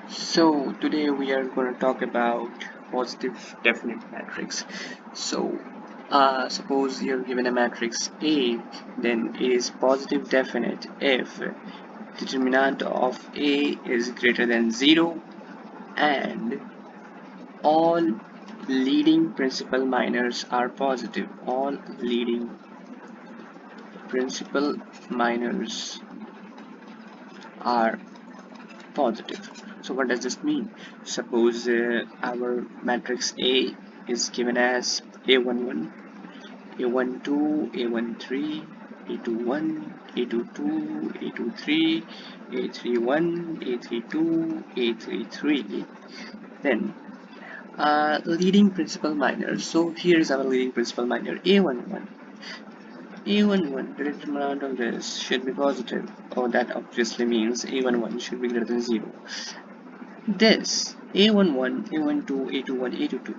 So today we are going to talk about positive definite matrix. So suppose you're given a matrix A, then it is positive definite if determinant of A is greater than 0 and all leading principal minors are positive. All leading principal minors are positive. So what does this mean? Suppose our matrix A is given as A11, A12, A13, A21, A22, A23, A31, A32, A33. Then leading principal minor. So here is our leading principal minor A11. A11, the determinant of this should be positive. Oh, that obviously means A11 should be greater than 0. This A11, A12, A21, A22.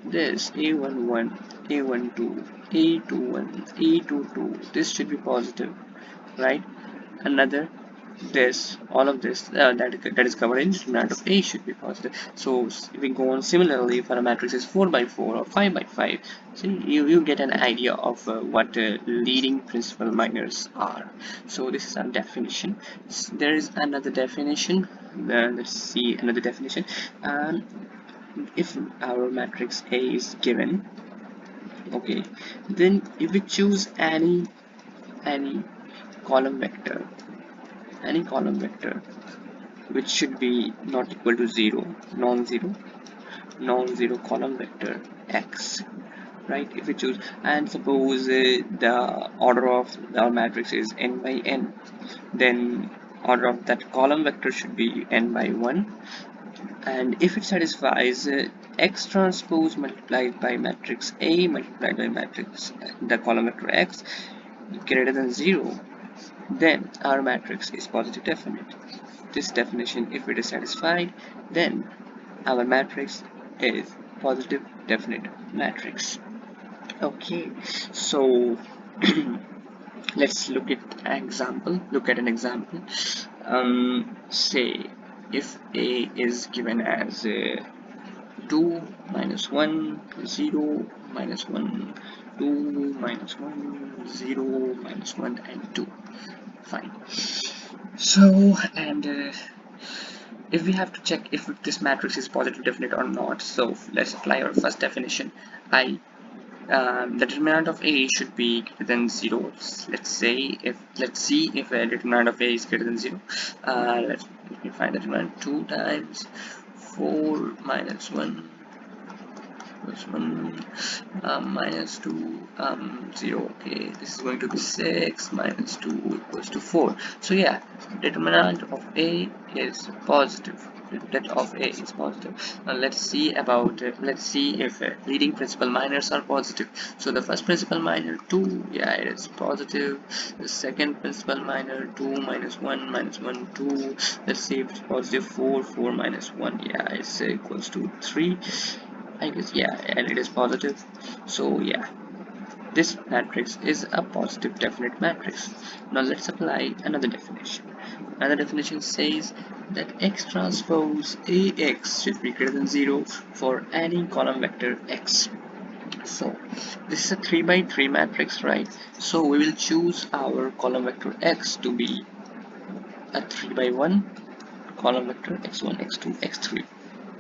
This A11, A12, A21, A22. This should be positive, right? Another this all of this that is covered in determinant of A should be positive. So if we go on similarly for a matrix is 4 by 4 or 5 by 5, so you get an idea of what leading principal minors are. So this is our definition. There is another definition. Let's see another definition. um, if our matrix A is given, okay, then if we choose any column vector, any column vector which should be not equal to 0, non-zero column vector x, right? If we choose, and suppose the order of our matrix is n by n, then order of that column vector should be n by 1, and if it satisfies x transpose multiplied by matrix A multiplied by matrix the column vector x greater than 0, then our matrix is positive definite. This definition, if it is satisfied, then our matrix is positive definite matrix. Okay, so let's look at an example. Say if A is given as 2 minus 1 0 minus 1 2 minus 1 0 minus 1 and 2. Fine. So and if we have to check if this matrix is positive definite or not, so let's apply our first definition. The determinant of A should be greater than 0. Let's see if a determinant of A is greater than 0. Let me find the determinant. 2 times 4 minus 1 plus 1 minus 2 0. Okay, this is going to be 6 minus 2 equals to 4. So yeah, determinant of A is positive. That of A is positive. Now let's see if leading principal minors are positive. So the first principal minor 2, yeah, it is positive. The second principal minor 2 minus 1 minus 1 2. Let's see if it's positive. 4 4 minus 1, yeah, it's equals to 3. I guess, yeah, and it is positive. So yeah, this matrix is a positive definite matrix. Now let's apply another definition. Another definition says that x transpose Ax should be greater than 0 for any column vector x. So this is a 3 by 3 matrix, right? So we will choose our column vector x to be a 3 by 1 column vector x1 x2 x3.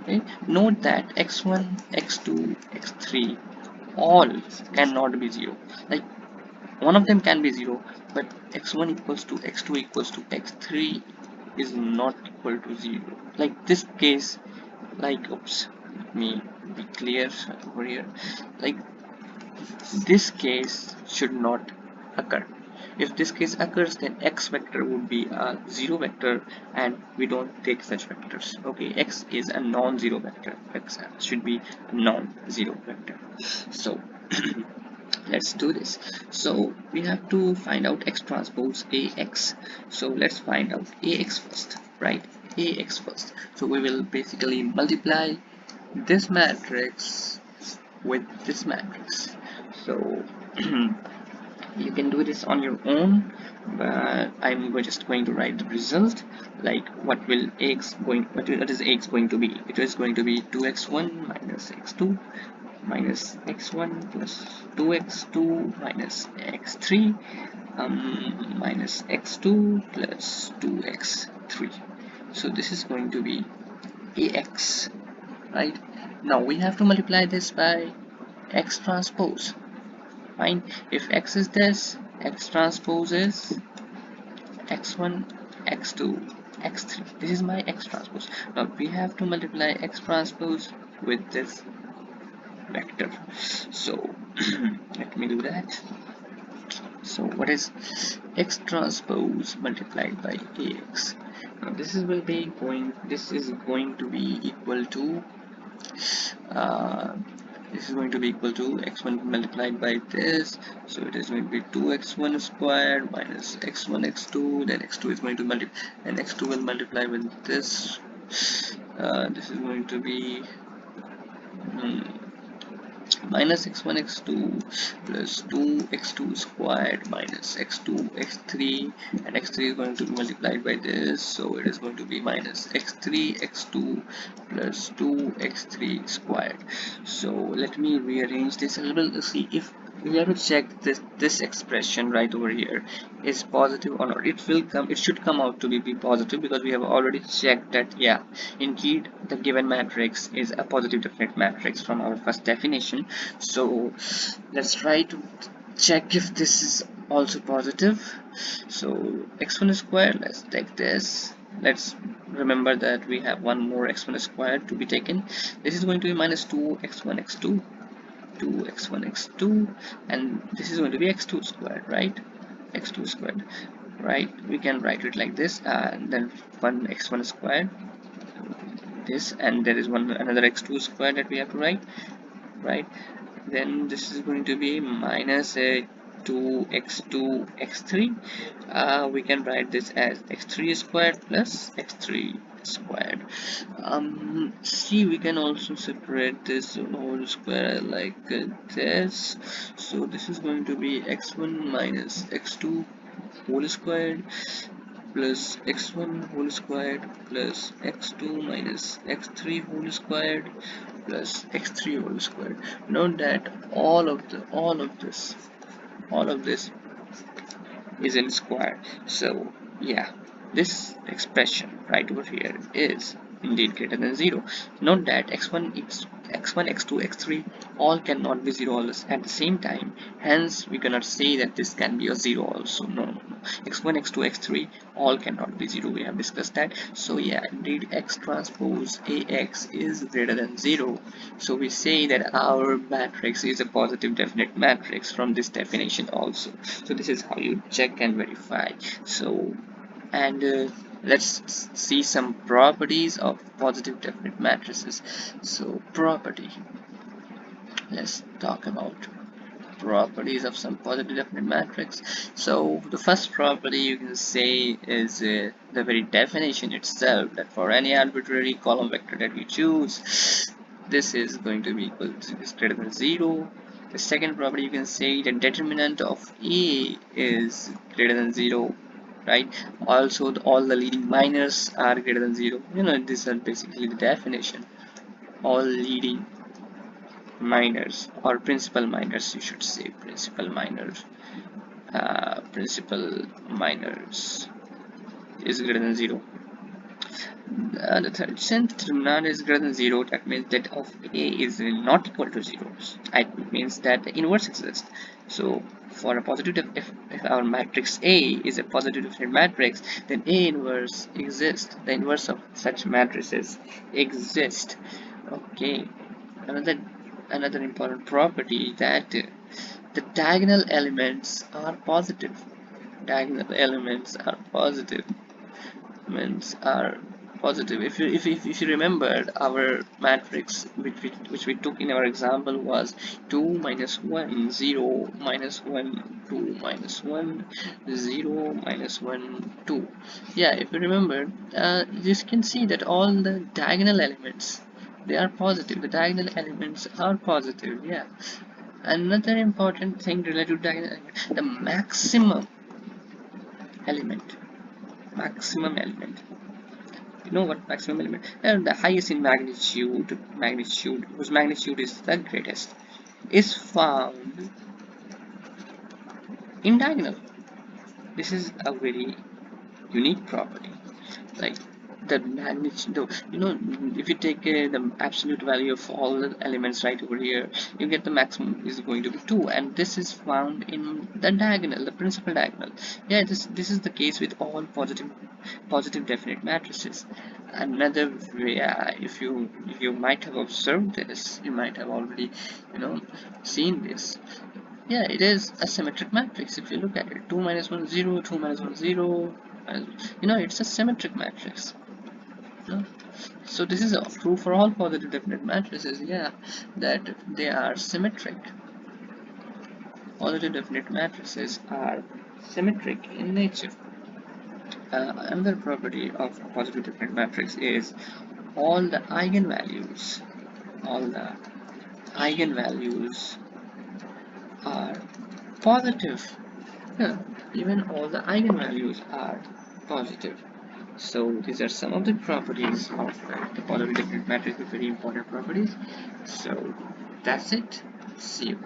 Okay, note that x1 x2 x3 all cannot be 0. Like one of them can be 0, but x1 equals to x2 equals to x3 is not equal to 0. Like this case, like oops, let me be clear over here. Like this case should not occur. If this case occurs, then x vector would be a 0 vector, and we don't take such vectors. Okay, x is a non-zero vector. X should be a non-zero vector. So let's do this. So we have to find out x transpose Ax. So let's find out Ax first, right? Ax first. So we will basically multiply this matrix with this matrix. So You can do this on your own, but I'm just going to write the result, like what is x going to be. It is going to be 2x1 minus x2 minus x1 plus 2x2 minus x3 minus x2 plus 2x3. So this is going to be ax, right? Now we have to multiply this by x transpose. Fine. If x is this, x transpose is x1, x2, x3. This is my x transpose. Now we have to multiply x transpose with this vector. So let me do that. So what is x transpose multiplied by ax? Now this is going to be equal to uh, x1 multiplied by this, so it is going to be 2x1 squared minus x1 x2, then x2 is going to multiply, and x2 will multiply with this. This is going to be minus x1 x2 plus 2x2 squared minus x2 x3, and x3 is going to be multiplied by this, so it is going to be minus x3 x2 plus 2x3 squared. So let me rearrange this a little to see if we have to check this expression right over here is positive or not. It should come out to be positive, because we have already checked that, yeah, indeed the given matrix is a positive definite matrix from our first definition. So let's try to check if this is also positive. So x1 squared, let's take this. Let's remember that we have one more x1 squared to be taken. This is going to be minus 2x1 x2, 2x1 x2, and this is going to be x2 squared, right? X2 squared, right? We can write it like this, and then 1 x1 squared, this, and there is another x2 squared that we have to write, right? Then this is going to be minus a 2x2 x3. We can write this as x3 squared plus x3 squared. See, we can also separate this whole square like this. So this is going to be x1 minus x2 whole squared plus x1 whole squared plus x2 minus x3 whole squared plus x3 whole squared. Note that all of this is in square. So yeah, this expression right over here is indeed greater than 0. Note that x1, x2, x3 all cannot be 0 all at the same time. Hence, we cannot say that this can be a 0 also. No. x1, x2, x3 all cannot be 0. We have discussed that. So yeah, indeed x transpose ax is greater than 0. So we say that our matrix is a positive definite matrix from this definition also. So this is how you check and verify. So, and let's see some properties of positive definite matrices. So property, let's talk about properties of some positive definite matrix. So the first property you can say is the very definition itself, that for any arbitrary column vector that we choose, this is going to be equal to, is greater than 0. The second property, you can say the determinant of A is greater than 0, right? Also all the leading minors are greater than 0. You know, these are basically the definition. All leading minors, or principal minors, you should say, principal minors is greater than 0. The third, since determinant is greater than 0, that means that of A is not equal to 0. It means that the inverse exists. So for a positive, if our matrix A is a positive definite matrix, then A inverse exists. The inverse of such matrices exist. Okay. Another important property, that the diagonal elements are positive. Diagonal elements are positive. Elements are positive. If you remembered, our matrix which we took in our example was 2 minus 1 0 minus 1 2 minus 1 0 minus 1 2. Yeah, if you remember, you can see that all the diagonal elements, they are positive. The diagonal elements are positive. Yeah, Another important thing related to diagonal element, the element maximum element. You know what maximum element? The highest in magnitude whose magnitude is the greatest, is found in diagonal. This is a very unique property. Like the magnitude, if you take the absolute value of all the elements right over here, you get the maximum is going to be 2, and this is found in the diagonal, the principal diagonal. Yeah, this is the case with all positive definite matrices. Another way, if you might have observed this, you might have already seen this. Yeah, it is a symmetric matrix. If you look at it, 2 minus 1 0, 2 minus 1 0, it's a symmetric matrix. So this is true for all positive definite matrices, yeah, that they are symmetric. Positive definite matrices are symmetric in nature. Another property of a positive definite matrix is all the eigenvalues all the eigenvalues are positive. Yeah, even all the eigenvalues are positive. So these are some of the properties of the positive definite matrix, very important properties. So that's it. See you.